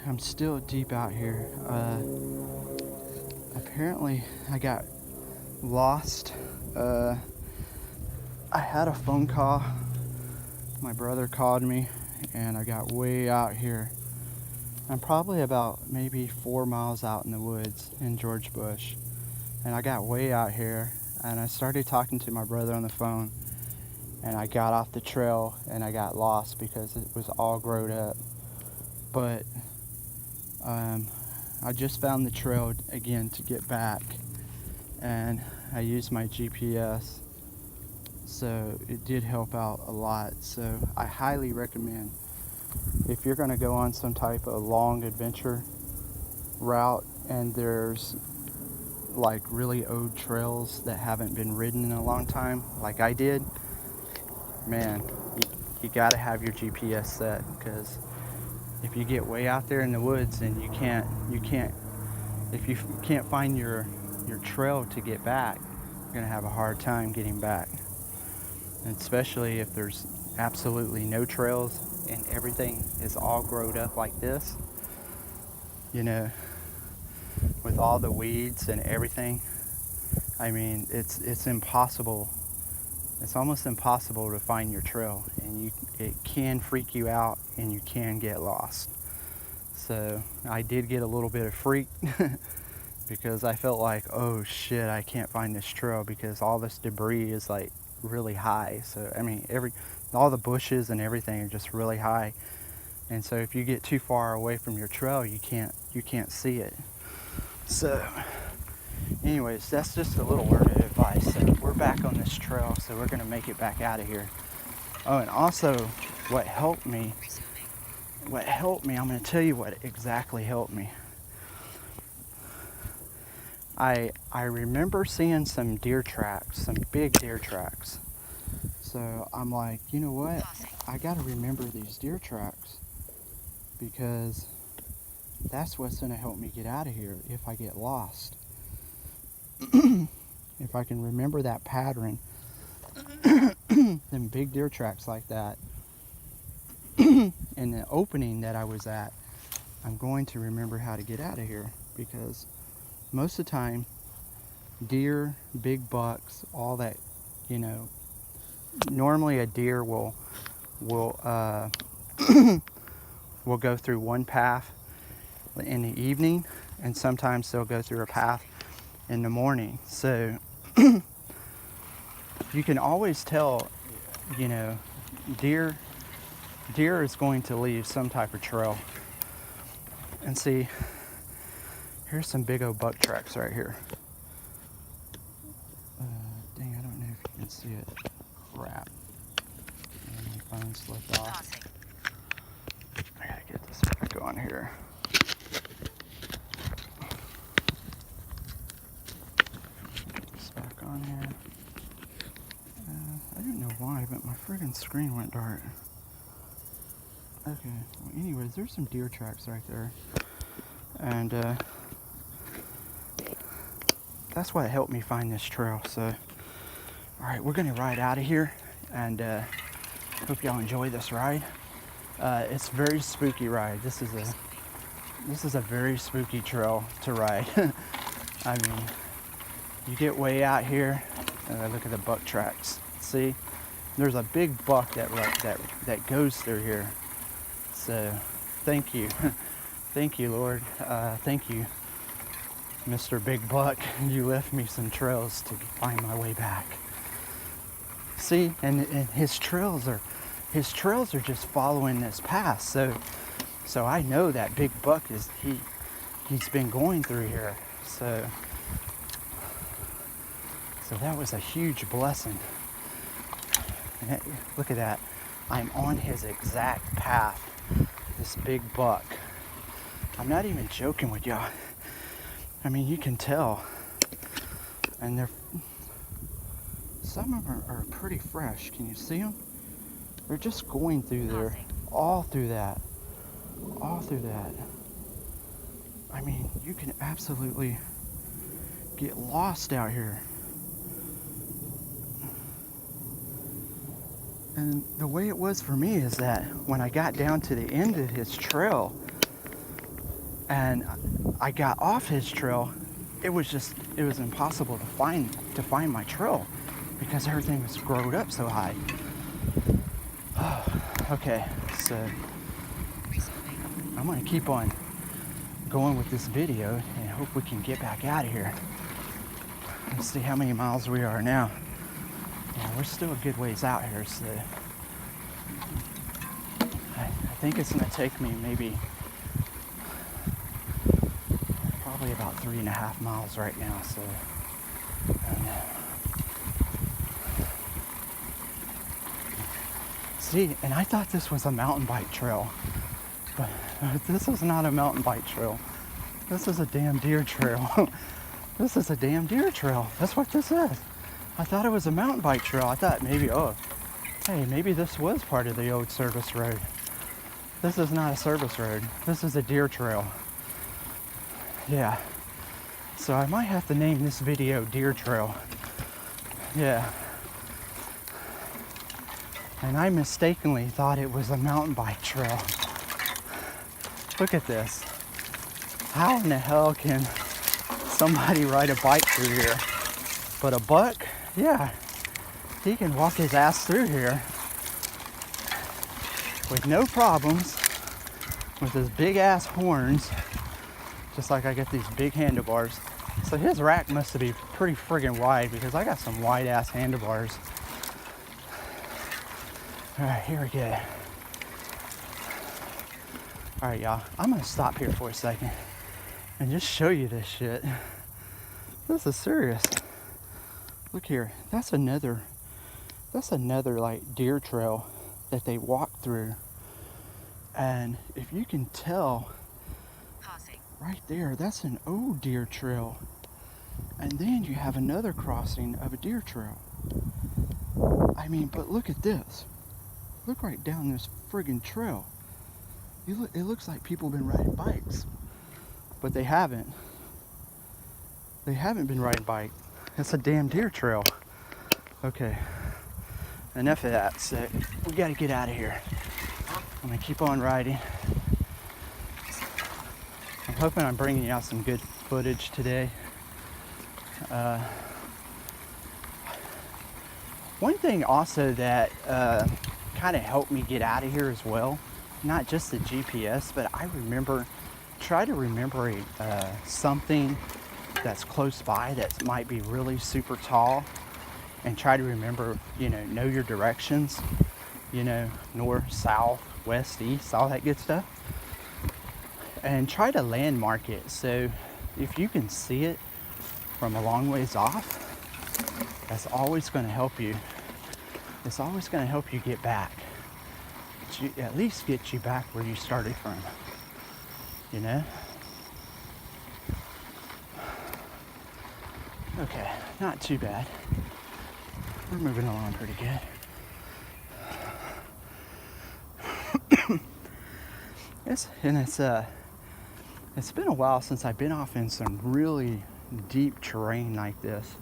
I'm still deep out here. Apparently I got lost. I had a phone call. My brother called me and I got way out here. I'm probably about maybe 4 miles out in the woods in George Bush. And I got way out here and I started talking to my brother on the phone, and I got off the trail and I got lost because it was all growed up. But I just found the trail again to get back, and I used my GPS, so it did help out a lot. So I highly recommend, if you're going to go on some type of long adventure route and there's like really old trails that haven't been ridden in a long time, like I did, man, you got to have your GPS set, because if you get way out there in the woods and if you can't find your trail to get back, you're gonna have a hard time getting back. And especially if there's absolutely no trails and everything is all growed up like this, you know, with all the weeds and everything. I mean, it's impossible. It's almost impossible to find your trail, and it can freak you out and you can get lost. So I did get a little bit of freak because I felt like, oh shit, I can't find this trail because all this debris is like really high. So I mean, all the bushes and everything are just really high, and so if you get too far away from your trail, you can't see it. So anyways, that's just a little word of advice. So we're back on this trail, so we're gonna make it back out of here. Oh, and also what helped me, I'm gonna tell you what exactly helped me. I remember seeing some deer tracks, some big deer tracks. So I'm like, you know what? I gotta remember these deer tracks, because that's what's gonna help me get out of here if I get lost. If I can remember that pattern, them big deer tracks like that, in the opening that I was at, I'm going to remember how to get out of here, because most of the time, deer, big bucks, all that, you know, normally a deer will will go through one path in the evening, and sometimes they'll go through a path in the morning. So you can always tell, you know, deer is going to leave some type of trail. And see, here's some big old buck tracks right here. Dang, I don't know if you can see it. Crap. And my phone slipped off. I gotta get this back on here. Get this back on here. I don't know why, but my friggin' screen went dark. Okay, well anyways, there's some deer tracks right there. And that's what helped me find this trail. So, alright, we're gonna ride out of here, and hope y'all enjoy this ride. It's a very spooky ride. This is a very spooky trail to ride. I mean, you get way out here, look at the buck tracks. See, there's a big buck that goes through here. So, thank you. Thank you, Lord. Thank you, Mr. Big Buck. You left me some trails to find my way back. See, and his trails are just following this path. So I know that Big Buck he's been going through here. So that was a huge blessing. And look at that. I'm on his exact path. This big buck. I'm not even joking with y'all. I mean, you can tell. And some of them are pretty fresh. Can you see them? They're just going through there. All through that. I mean, you can absolutely get lost out here. And the way it was for me is that when I got down to the end of his trail, and I got off his trail. It was impossible to find my trail because everything was growed up so high. Okay, so I'm gonna keep on going with this video and hope we can get back out of here. Let's see how many miles we are now. Yeah, we're still a good ways out here, so I think it's gonna take me maybe probably about 3.5 miles right now, so I don't know. See, and I thought this was a mountain bike trail, but this is not a mountain bike trail. This is a damn deer trail. This is a damn deer trail. That's what this is. I thought it was a mountain bike trail. I thought maybe, oh, hey, maybe this was part of the old service road. This is not a service road. This is a deer trail. Yeah. So I might have to name this video Deer Trail. Yeah. And I mistakenly thought it was a mountain bike trail. Look at this. How in the hell can somebody ride a bike through here? But a buck, yeah, he can walk his ass through here with no problems, with his big ass horns, just like I get these big handlebars. So his rack must be pretty friggin' wide because I got some wide ass handlebars. All right, here we go. All right, y'all, I'm gonna stop here for a second and just show you this shit. This is serious. Look here, that's another like deer trail that they walk through. And if you can tell, right there, that's an old deer trail. And then you have another crossing of a deer trail. I mean, but look at this. Look right down this friggin' trail. It looks like people have been riding bikes, but they haven't. They haven't been riding bike. It's a damn deer trail. Okay, enough of that. So we gotta get out of here. I'm gonna keep on riding. I'm hoping I'm bringing you out some good footage today. One thing also that kind of helped me get out of here as well, not just the GPS, but I try to remember something that's close by that might be really super tall, and try to remember, know your directions, north, south, west, east, all that good stuff, and try to landmark it. So if you can see it from a long ways off, that's always going to help you. It's always going to help you get back. At least get you back where you started from, Okay, not too bad. We're moving along pretty good. It's been a while since I've been off in some really deep terrain like this.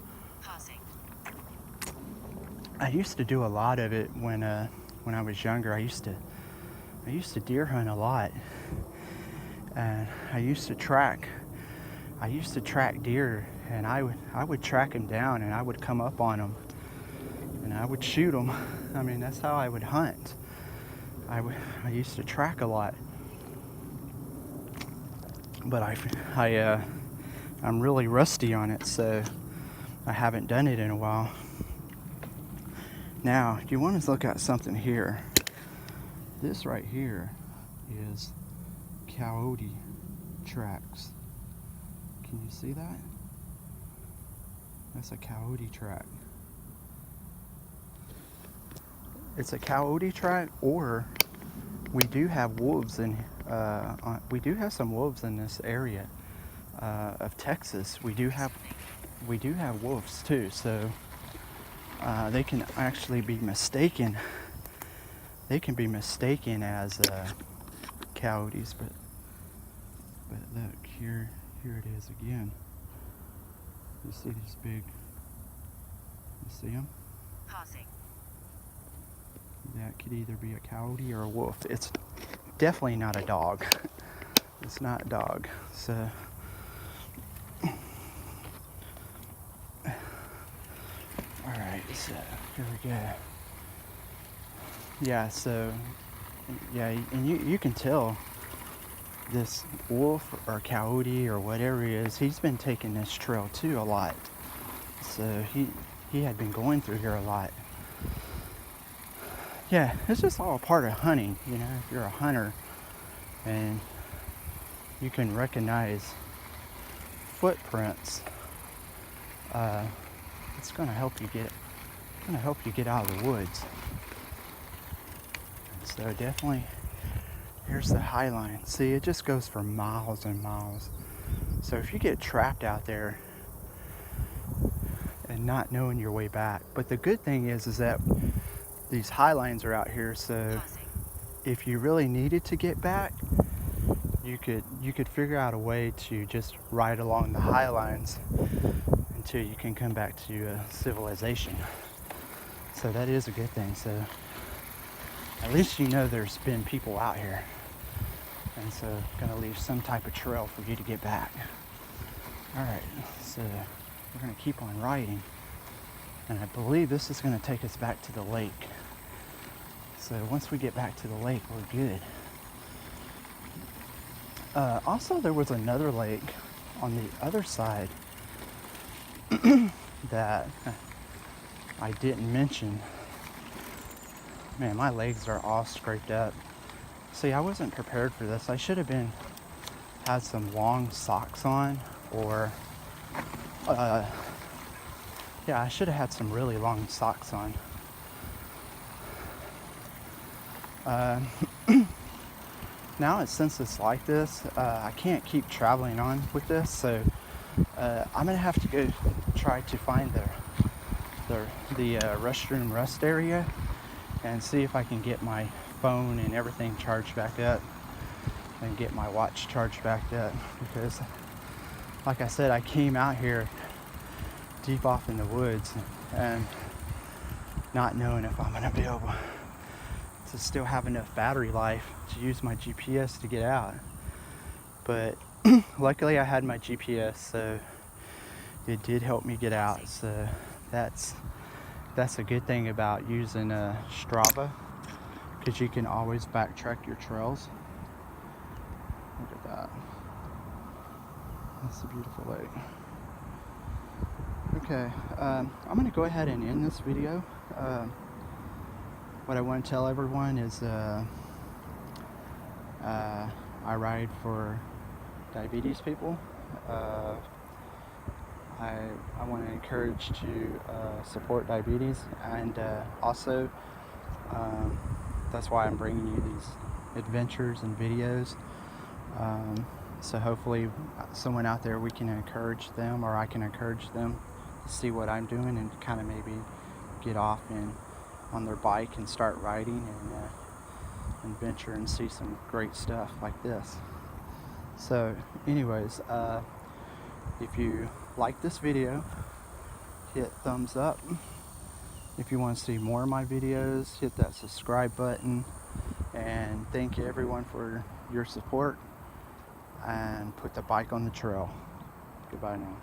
I used to do a lot of it when I was younger. I used to deer hunt a lot, and I used to track deer, and I would track them down, and I would come up on them, and I would shoot them. I mean, that's how I would hunt. I used to track a lot, but I'm really rusty on it, so I haven't done it in a while. Now, you want to look at something here. This right here is coyote tracks. Can you see that? That's a coyote track. It's a coyote track, or we do have wolves we do have some wolves in this area of Texas. We do have wolves too, so they can actually be mistaken. They can be mistaken as coyotes, but look here it is again. You see these big? You see them? Pausing. That could either be a coyote or a wolf. It's definitely not a dog. It's not dog. So alright, so here we go. Yeah, so yeah, and you can tell this wolf or coyote or whatever he is, he's been taking this trail too a lot. So he had been going through here a lot. Yeah, it's just all a part of hunting, you know. If you're a hunter and you can recognize footprints, it's gonna help you get out of the woods. So definitely, here's the high line. See, it just goes for miles and miles. So if you get trapped out there and not knowing your way back, but the good thing is that these high lines are out here, so if you really needed to get back, you could figure out a way to just ride along the high lines until you can come back to civilization. So that is a good thing. So at least you know there's been people out here, and so gonna leave some type of trail for you to get back. All right, so we're gonna keep on riding, and I believe this is gonna take us back to the lake. So once we get back to the lake, we're good. Also, there was another lake on the other side that I didn't mention. Man, my legs are all scraped up. See, I wasn't prepared for this. I should have had some long socks on, or yeah, I should have had some really long socks on. Now, since it's like this, I can't keep traveling on with this, so I'm gonna have to go try to find the restroom rest area and see if I can get my phone and everything charged back up and get my watch charged back up, because like I said, I came out here deep off in the woods and not knowing if I'm gonna be able to still have enough battery life to use my GPS to get out. But luckily I had my GPS, so it did help me get out. So that's a good thing about using Strava, because you can always backtrack your trails. Look at that. That's a beautiful lake. Okay, I'm gonna go ahead and end this video. What I want to tell everyone is I ride for diabetes people. I want to encourage to support diabetes, and also that's why I'm bringing you these adventures and videos. So hopefully someone out there, we can encourage them, or I can encourage them to see what I'm doing and kind of maybe get off on their bike and start riding and venture and see some great stuff like this. So anyways, if you like this video, hit thumbs up. If you want to see more of my videos, hit that subscribe button, and thank you everyone for your support, and put the bike on the trail. Goodbye now.